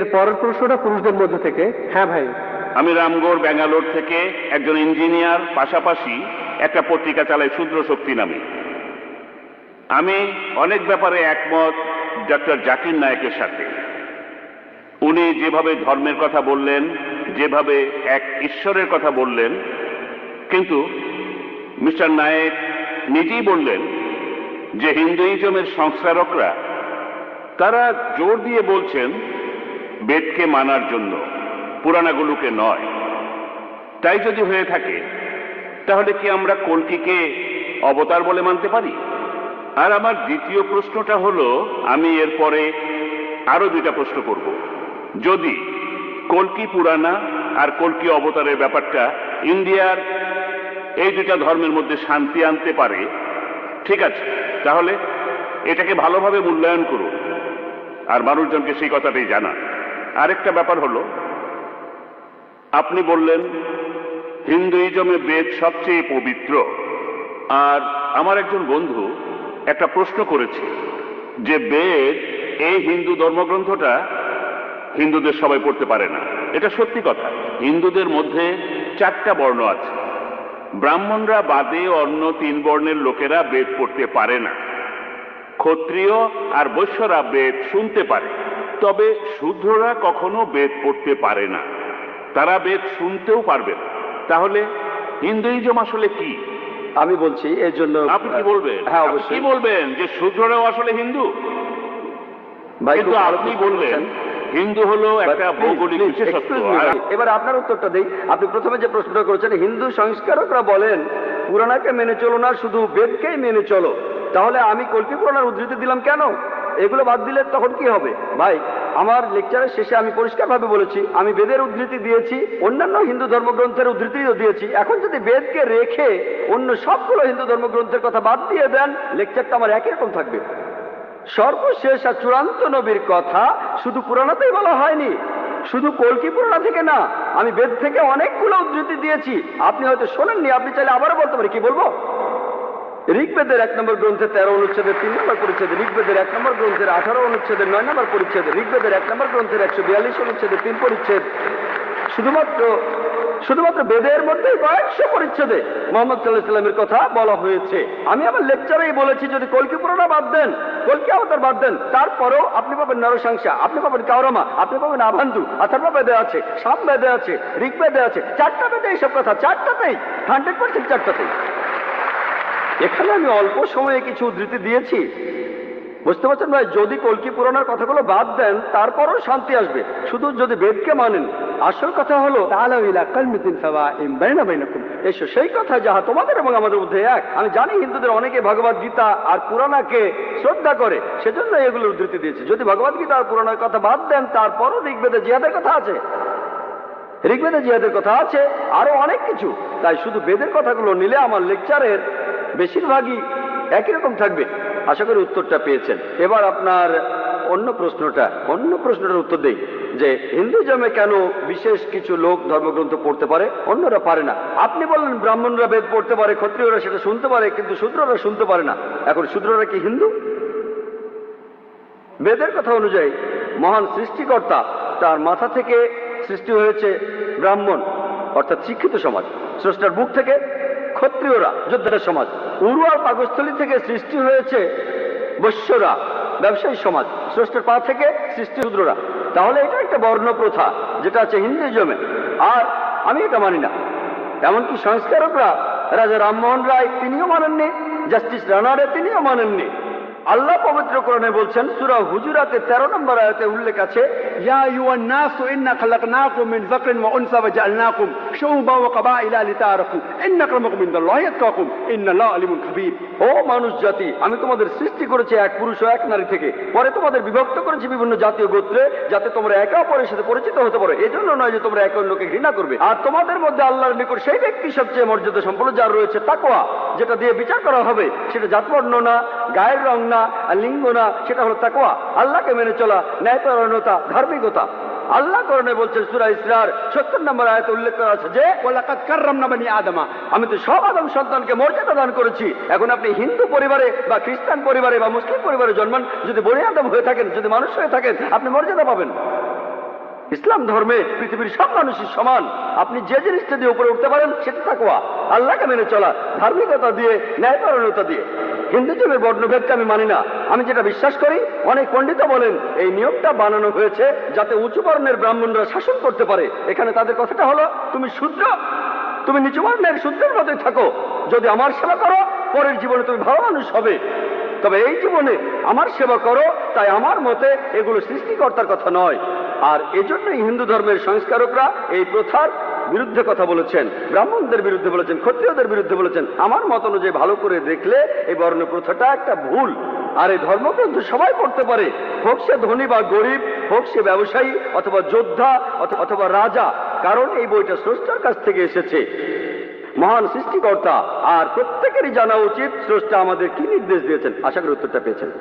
এর পরের প্রশ্নটা পুরুষদের মধ্যে থেকে। হ্যাঁ ভাই। আমি রামগড় ব্যাঙ্গালোর থেকে একজন ইঞ্জিনিয়ার, পাশাপাশি একটা পত্রিকা চালাই শূদ্র শক্তি নামে। আমি অনেক ব্যাপারে একমত ডক্টর জাকির নায়েকের সাথে। উনি যেভাবে ধর্মের কথা বললেন, যেভাবে এক ঈশ্বরের কথা বললেন, কিন্তু মিস্টার নায়েক নিজেই বললেন যে হিন্দুইজমের সংস্কারকরা তারা জোর দিয়ে বলছেন বেদকে মানার জন্য, পুরাণাগুলোকে নয়। তাই যদি হয়ে থাকে তাহলে কি আমরা কল্কিকে অবতার বলে মানতে পারি? আর আমার দ্বিতীয় প্রশ্নটা হলো, আমি এরপরে আরো দুইটা প্রশ্ন করব। যদি কল্কি পুরাণা আর কল্কি অবতারের ব্যাপারটা ইন্ডিয়ার এই দুটা ধর্মের মধ্যে শান্তি আনতে পারে, ঠিক আছে, তাহলে এটাকে ভালোভাবে মূল্যায়ন করুন আর মানুষজনকে সেই কথাটাই জানা। আরেকটা ব্যাপার হলো, আপনি বললেন হিন্দুইজমে বেদ সবচেয়ে পবিত্র, আর আমার একজন বন্ধু একটা প্রশ্ন করেছে যে বেদ, এই হিন্দু ধর্মগ্রন্থটা হিন্দুদের সবাই পড়তে পারে না। এটা সত্যি কথা। হিন্দুদের মধ্যে 4টা বর্ণ আছে, ব্রাহ্মণরা বাদে অন্য 3 বর্ণের লোকেরা বেদ পড়তে পারে না। ক্ষত্রিয় আর বৈশ্যরা বেদ শুনতে পারে, তবে শূদ্ররা কখনো বেদ পড়তে পারে না, তারা বেদ শুনতেও পারবে না। তাহলে হিন্দুইজম আসলে কি? আমি বলছি এর জন্য। আপনি কি বলবেন? হ্যাঁ অবশ্যই। কি বলবেন যে শূদ্ররাও আসলে হিন্দু? কিন্তু আপনি বললেন হিন্দু হলো একটা ভৌগোলিক বিশেষত্ব। এবার আপনার উত্তরটা দেই। আপনি প্রথমে যে প্রশ্নটা করেছেন, হিন্দু সংস্কারকরা বলেন পুরাণাকে মেনে চলো না, শুধু বেদকেই মেনে চলো। তাহলে আমি কল্কি পুরাণার উদ্ধৃতি দিলাম কেন? এগুলো বাদ দিলে তখন কি হবে? ভাই, আমার লেকচারের শেষে আমি পরিষ্কারভাবে বলেছি আমি বেদের উদ্ধৃতি দিয়েছি, অন্যান্য হিন্দু ধর্মগ্রন্থের উদ্ধৃতিও দিয়েছি। এখন যদি বেদকে রেখে অন্য সবগুলো হিন্দু ধর্মগ্রন্থের কথা বাদ দিয়ে দেন, লেকচারটা আমার একই রকম থাকবে। সর্বশেষ আর চূড়ান্ত নবীর কথা শুধু পুরাণাতেই বলা হয়নি, শুধু কল্কি পুরাণা থেকে না, আমি বেদ থেকে অনেকগুলো উদ্ধৃতি দিয়েছি। আপনি হয়তো শোনেননি, আপনি চাইলে আবারও বলতে পারি। কি বলবো? ঋগ্বেদের 1 নম্বর গ্রন্থের 13 অনুচ্ছেদের 3 নম্বর পরিচ্ছেদ, ঋগ্বেদের 1 নম্বর গ্রন্থের 18 অনুচ্ছেদের 9 নম্বর পরিচ্ছেদ, ঋগ্বেদের 1 নম্বর গ্রন্থের 142 অনুচ্ছেদের 3 পরিচ্ছেদ। শুধুমাত্র বেদের মধ্যেই কয়েকশো পরিচ্ছেদে মোহাম্মদ সাল্লাল্লাহু আলাইহি ওয়াসাল্লামের কথা বলা হয়েছে। আমি আমার লেকচারেই বলেছি যদি কল্কি পুরাণা বাদ দেন, কল্কি অবতার বাদ দেন, তারপরও আপনি পাবেন নরসংসা, আপনি পাবেন কাওরামা, আপনি পাবেন আভান্দু, অথর্ব বেদে আছে, সাম বেদে আছে, ঋগ্বেদে আছে। 4টা বেদে এইসব কথা, 4টাতেই 100% 4টাতেই। এখানে আমি অল্প সময়ে কিছু উদ্ধৃতি দিয়েছি, বুঝতে পারছেন ভাই? যদি কল্কি পুরাণের কথাগুলো বাদ দেন তারপরও শান্তি আসবে, শুধু যদি বেদকে মানেন। আসল কথা হলো এসো সেই কথা যাহা তোমাদের এবং আমাদের মধ্যে এক। আমি জানি হিন্দুদের অনেকে ভগবদ গীতা আর পুরাণাকে শ্রদ্ধা করে, সেজন্য এগুলো উদ্ধৃতি দিয়েছে। যদি ভগবদ গীতা আর পুরাণের কথা বাদ দেন তারপরও ঋগ্বেদে জিহাদের কথা আছে, ঋগ্বেদে জিহাদের কথা আছে, আরো অনেক কিছু। তাই শুধু বেদের কথাগুলো নিলে আমার লেকচারের বেশিরভাগই একই রকম থাকবে। আশা করি উত্তরটা পেয়েছেন। এবার আপনার অন্য প্রশ্নটার উত্তর দেই যে হিন্দুইজমে কেন বিশেষ কিছু লোক ধর্মগ্রন্থ পড়তে পারে, অন্যরা পারে না। আপনি বললেন ব্রাহ্মণরা বেদ পড়তে পারে, ক্ষত্রিয়রা সেটা শুনতে পারে, কিন্তু শূদ্ররা শুনতে পারে না। এখন শূদ্ররা কি হিন্দু? বেদের কথা অনুযায়ী মহান সৃষ্টিকর্তা, তার মাথা থেকে সৃষ্টি হয়েছে ব্রাহ্মণ অর্থাৎ শিক্ষিত সমাজ, স্রষ্টার বুক থেকে ক্ষত্রিয়রা যোদ্ধার সমাজ, উরু আর পাকস্থলী থেকে সৃষ্টি হয়েছে বৈশ্যরা ব্যবসায়ী সমাজ, স্রষ্টার পা থেকে সৃষ্টি শূদ্ররা। তাহলে এটা একটা বর্ণ প্রথা যেটা আছে হিন্দুইজমে, আর আমি এটা মানি না। এমনকি সংস্কারকরা রাজা রামমোহন রায় তিনিও মানেননি, জাস্টিস রানারে তিনিও মানেননি। আল্লাহ পবিত্র কোরআনে বলছেন সূরা হুজুরাতে 13 নম্বর আয়াতে উল্লেখ আছে, ইয়া আইয়ুহান নাসু ইন্না খালাকনাকুম মিন যাকরিন ওয়া উনসা ওয়া জাআলনাকুম শুউবান ওয়া কাবাইলা লিতাআরাফু ইন্না আক্রামাকুম ইনদাল্লাহি আতকাকুম ইন্নাল্লাহা আলিমুন খাবীর। ও মানুষ জাতি, আমি তোমাদের সৃষ্টি করেছি এক পুরুষ ও এক নারী থেকে, পরে তোমাদের বিভক্ত করেছি বিভিন্ন জাতীয় গোত্রে, যাতে তোমরা একে অপরের সাথে পরিচিত হতে পারো। এজন্য নয় যে তোমরা একে অন্যকে ঘৃণা করবে। আর তোমাদের মধ্যে আল্লাহর নিকট সেই ব্যক্তি সবচেয়ে মর্যাদা সম্পন্ন যার রয়েছে তাকওয়া, যেটা দিয়ে বিচার করা হবে। সেটা জাতবর্ণ না, গায়ের রং না, আর লিঙ্গ না, সেটা হলো তাকওয়া, আল্লাহকে মেনে চলা, ন্যায়পরায়ণতা, ধার্মিকতা। আল্লাহ কোরআনে বলছেন সূরা ইসরার 70 নম্বর আয়াতে উল্লেখ করা আছে যে ওয়ালাকাদ কাররামনা বানি আদমা, আমি তো সব আদম সন্তানকে মর্যাদা দান করেছি। এখন আপনি হিন্দু পরিবারে বা খ্রিস্টান পরিবারে বা মুসলিম পরিবারে জন্মান, যদি বনি আদম হয়ে থাকেন, যদি মানুষ হয়ে থাকেন, আপনি মর্যাদা পাবেন। ইসলাম ধর্মে পৃথিবীর সব মানুষই সমান। আপনি যে জিনিসটা দিয়ে উপরে উঠতে পারেন সেটা তাকওয়া, আল্লাহকে মেনে চলা, ধার্মিকতা দিয়ে, ন্যায়পরায়ণতা দিয়ে। হিন্দুজমের বর্ণভেদকে আমি মানি না। আমি যেটা বিশ্বাস করি, অনেক পণ্ডিত বলেন এই নিয়মটা বানানো হয়েছে যাতে উঁচু বর্ণের ব্রাহ্মণরা শাসন করতে পারে। এখানে তাদের কথাটা হলো, তুমি শূদ্র, তুমি নিচু বর্ণের শূদ্রের মতোই থাকো। যদি আমার সেবা করো, পরের জীবনে তুমি ভালো মানুষ হবে। তবে এই জীবনে আমার সেবা করো, তাই আমার মতে এগুলো সৃষ্টিকর্তার কথা নয়। আর এজন্যই হিন্দু ধর্মের সংস্কারকরা এই প্রথার বিরুদ্ধে কথা বলেছেন, ব্রাহ্মণদের বিরুদ্ধে বলেছেন, ক্ষত্রিয়দের বিরুদ্ধে বলেছেন। আমার মত অনুযায়ী ভালো করে দেখলে এই বর্ণ প্রথাটা একটা ভুল। আর এই ধর্মগ্রন্থ সবাই পড়তে পারে, হোক সে ধনী বা গরিব, হোক সে ব্যবসায়ী অথবা যোদ্ধা অথবা রাজা, কারণ এই বইটা স্রষ্টার কাছ থেকে এসেছে, মহান সৃষ্টিকর্তা। আর প্রত্যেকেরই জানা উচিত স্রষ্টা আমাদের কি নির্দেশ দিয়েছেন। আশা করি উত্তরটা পেয়েছেন।